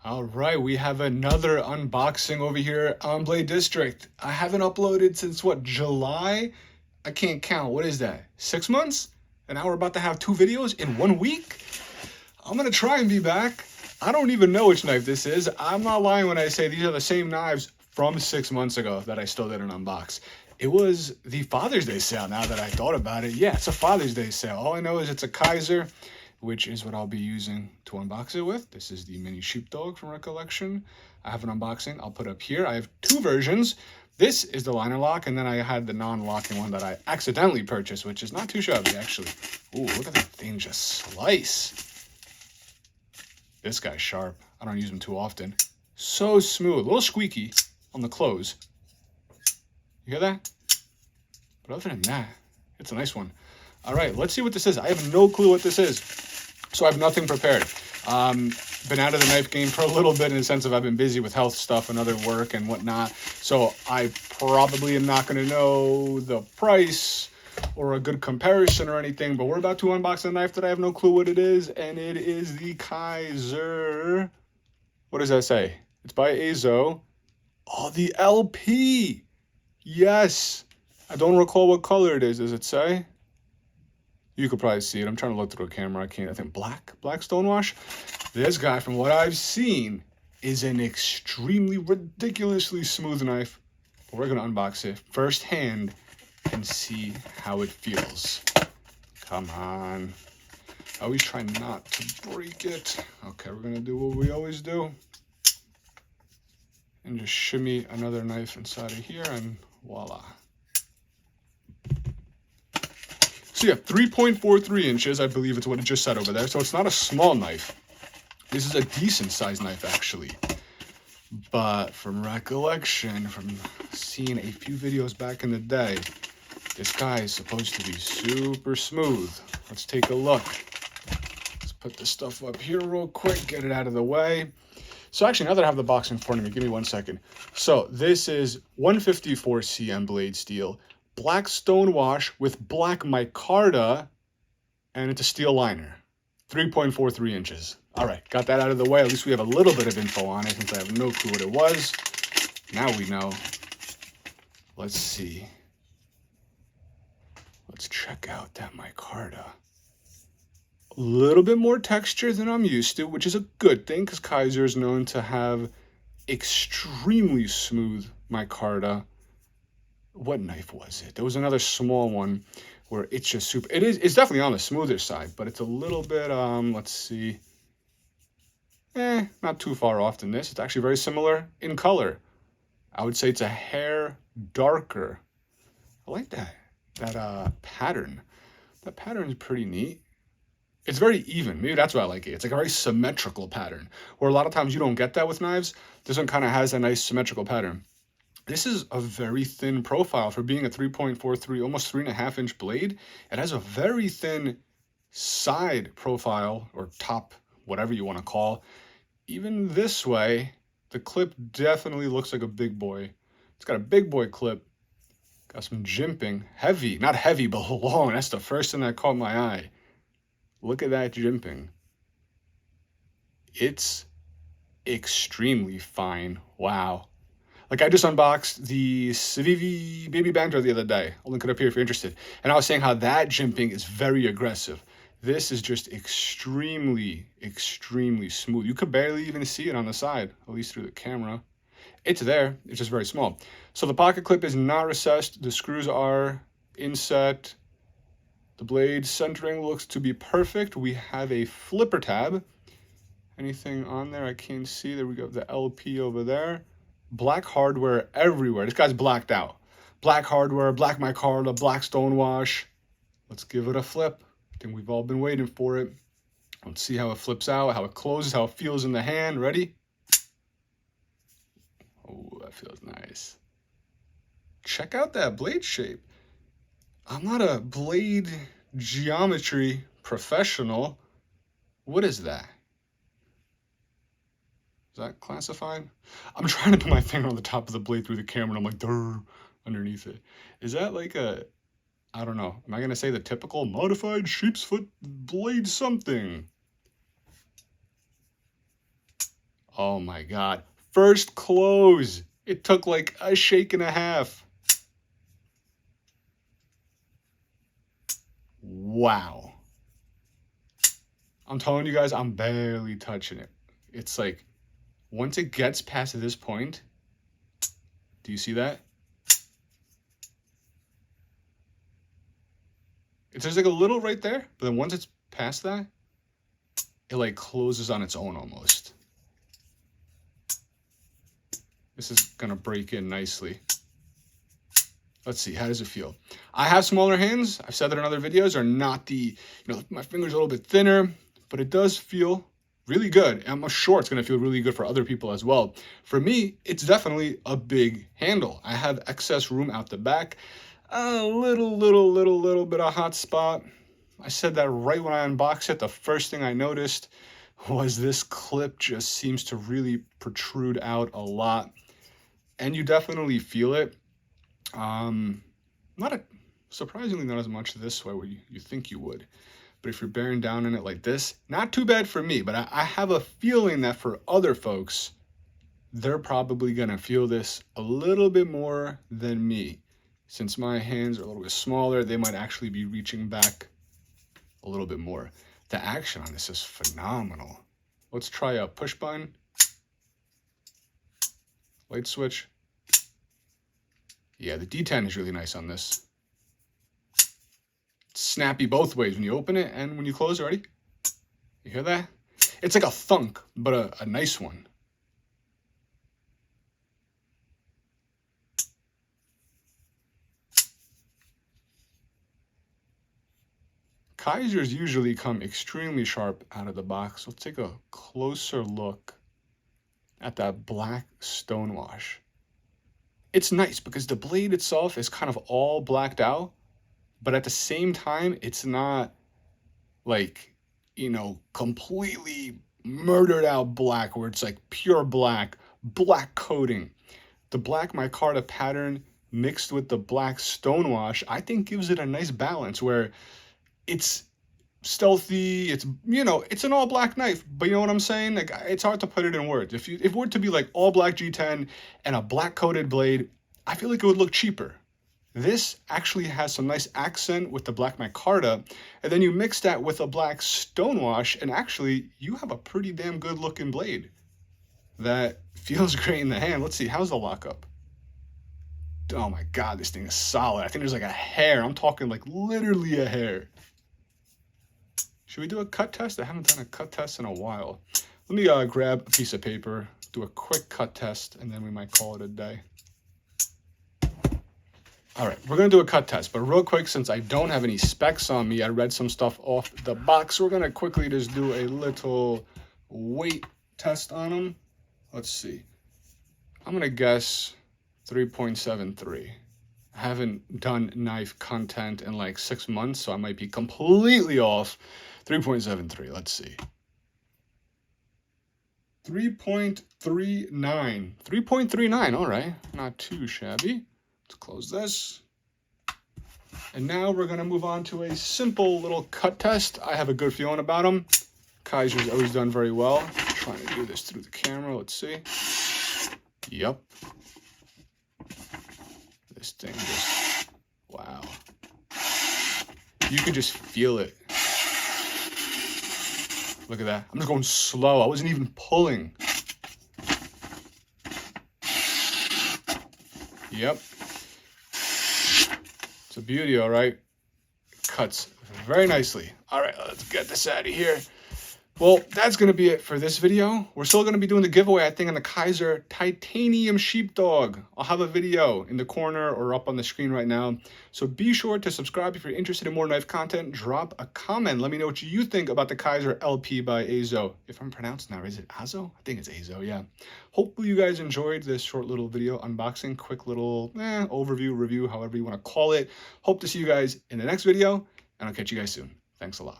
All right, we have another unboxing over here on Blade District. I haven't uploaded since what, July? I can't count. What is that? 6 months? And now we're about to have 2 videos in 1 week? I'm gonna try and be back. I don't even know which knife this is. I'm not lying when I say these are the same knives from 6 months ago that I still didn't unbox. It was the Father's Day sale now that I thought about it. Yeah, it's a Father's Day sale. All I know is it's a Kizer, which is what I'll be using to unbox it with. This is the mini sheepdog from Recollection. I have an unboxing I'll put up here. I have 2 versions. This is the liner lock, and then I had the non-locking one that I accidentally purchased, which is not too shabby, actually. Ooh, look at that thing just slice. This guy's sharp. I don't use him too often. So smooth, a little squeaky on the close. You hear that? But other than that, it's a nice one. All right, let's see what this is. I have no clue what this is, so I have nothing prepared. Been out of the knife game for a little bit in the sense of I've been busy with health stuff and other work and whatnot, so I probably am not going to know the price or a good comparison or anything, but we're about to unbox a knife that I have no clue what it is, and it is the Kizer. What does that say? It's by Azo. Oh, the LP. Yes. I don't recall what color it is. Does it say? You could probably see it. I'm trying to look through a camera. I can't. I think black stonewash. This guy, from what I've seen, is an extremely ridiculously smooth knife. We're going to unbox it firsthand and see how it feels. Come on. I always try not to break it. Okay, we're going to do what we always do. And just shimmy another knife inside of here, and voila. So you have 3.43 inches, I believe it's what it just said over there. So it's not a small knife. This is a decent sized knife, actually. But from recollection, from seeing a few videos back in the day, this guy is supposed to be super smooth. Let's take a look. Let's put this stuff up here real quick, get it out of the way. So actually, now that I have the box in front of me, give me 1 second. So this is 154 cm blade steel, black stonewash with black micarta, and it's a steel liner. 3.43 inches. All right, got that out of the way. At least we have a little bit of info on it since I have no clue what it was. Now we know. Let's see. Let's check out that micarta. A little bit more texture than I'm used to, which is a good thing because Kizer is known to have extremely smooth micarta. What knife was it? There was another small one where it's just super. It's definitely on the smoother side, but it's a little bit, let's see. Not too far off than this. It's actually very similar in color. I would say it's a hair darker. I like that pattern. That pattern is pretty neat. It's very even. Maybe that's why I like it. It's like a very symmetrical pattern, where a lot of times you don't get that with knives. This one kind of has a nice symmetrical pattern. This is a very thin profile for being a 3.43, almost 3.5 inch blade. It has a very thin side profile, or top, whatever you want to call. Even this way, the clip definitely looks like a big boy. It's got a big boy clip. Got some jimping. Heavy, not heavy, but long. That's the first thing that caught my eye. Look at that jimping. It's extremely fine. Wow. Like, I just unboxed the Civivi Baby Banter the other day. I'll link it up here if you're interested. And I was saying how that jimping is very aggressive. This is just extremely, extremely smooth. You could barely even see it on the side, at least through the camera. It's there. It's just very small. So the pocket clip is not recessed. The screws are inset. The blade centering looks to be perfect. We have a flipper tab. Anything on there I can't see. There we go. The LP over there. Black hardware everywhere. This guy's blacked out. Black hardware, black micarta, black stonewash. Let's give it a flip. I think we've all been waiting for it. Let's see how it flips out, how it closes, how it feels in the hand. Ready? Oh, that feels nice. Check out that blade shape. I'm not a blade geometry professional. What is that? Is that classified? I'm trying to put my finger on the top of the blade through the camera, and I'm like, durr, underneath it. Is that like a, I don't know. Am I going to say the typical modified sheep's foot blade something? Oh my God. First close. It took like a shake and a half. Wow. I'm telling you guys, I'm barely touching it. It's like, once it gets past this point, do you see that? There's like a little right there, but then once it's past that, it like closes on its own almost. This is gonna break in nicely. Let's see, how does it feel? I have smaller hands. I've said that in other videos, are not the, my finger's a little bit thinner, but it does feel really good. And I'm sure it's gonna feel really good for other people as well. For me, it's definitely a big handle. I have excess room out the back, a little bit of hot spot. I said that right when I unboxed it. The first thing I noticed was this clip just seems to really protrude out a lot. And you definitely feel it. Surprisingly not as much this way where you think you would. But if you're bearing down on it like this, not too bad for me. But I have a feeling that for other folks, they're probably gonna feel this a little bit more than me. Since my hands are a little bit smaller, they might actually be reaching back a little bit more. The action on this is phenomenal. Let's try a push button. Light switch. Yeah, the D10 is really nice on this. It's snappy both ways when you open it and when you close it. Ready? You hear that? It's like a thunk, but a nice one. Kizers usually come extremely sharp out of the box. Let's take a closer look at that black stonewash. It's nice because the blade itself is kind of all blacked out, but at the same time, it's not like, completely murdered out black where it's like pure black coating. The black micarta pattern mixed with the black stonewash, I think gives it a nice balance where it's stealthy, it's an all black knife, but you know what I'm saying? Like, it's hard to put it in words. If it were to be like all black G10 and a black coated blade, I feel like it would look cheaper. This actually has some nice accent with the black micarta, and then you mix that with a black stonewash, and actually you have a pretty damn good looking blade that feels great in the hand. Let's see, how's the lockup? Oh my God, this thing is solid. I think there's like a hair. I'm talking like literally a hair. Should we do a cut test? I haven't done a cut test in a while. Let me grab a piece of paper, do a quick cut test, and then we might call it a day. All right, we're gonna do a cut test, but real quick, since I don't have any specs on me, I read some stuff off the box. We're gonna quickly just do a little weight test on them. Let's see. I'm gonna guess 3.73. I haven't done knife content in like 6 months, so I might be completely off. 3.73, let's see. 3.39. 3.39, all right. Not too shabby. Let's close this. And now we're going to move on to a simple little cut test. I have a good feeling about them. Kizer's always done very well. I'm trying to do this through the camera. Let's see. Yep. This thing just, wow. You can just feel it. Look at that. I'm just going slow. I wasn't even pulling. Yep. It's a beauty, all right? It cuts very nicely. All right, let's get this out of here. Well, that's going to be it for this video. We're still going to be doing the giveaway, I think, on the Kizer Titanium Sheepdog. I'll have a video in the corner or up on the screen right now. So be sure to subscribe if you're interested in more knife content. Drop a comment. Let me know what you think about the Kizer LP by Azo. If I'm pronouncing that, is it Azo? I think it's Azo, yeah. Hopefully you guys enjoyed this short little video unboxing, quick little overview, review, however you want to call it. Hope to see you guys in the next video, and I'll catch you guys soon. Thanks a lot.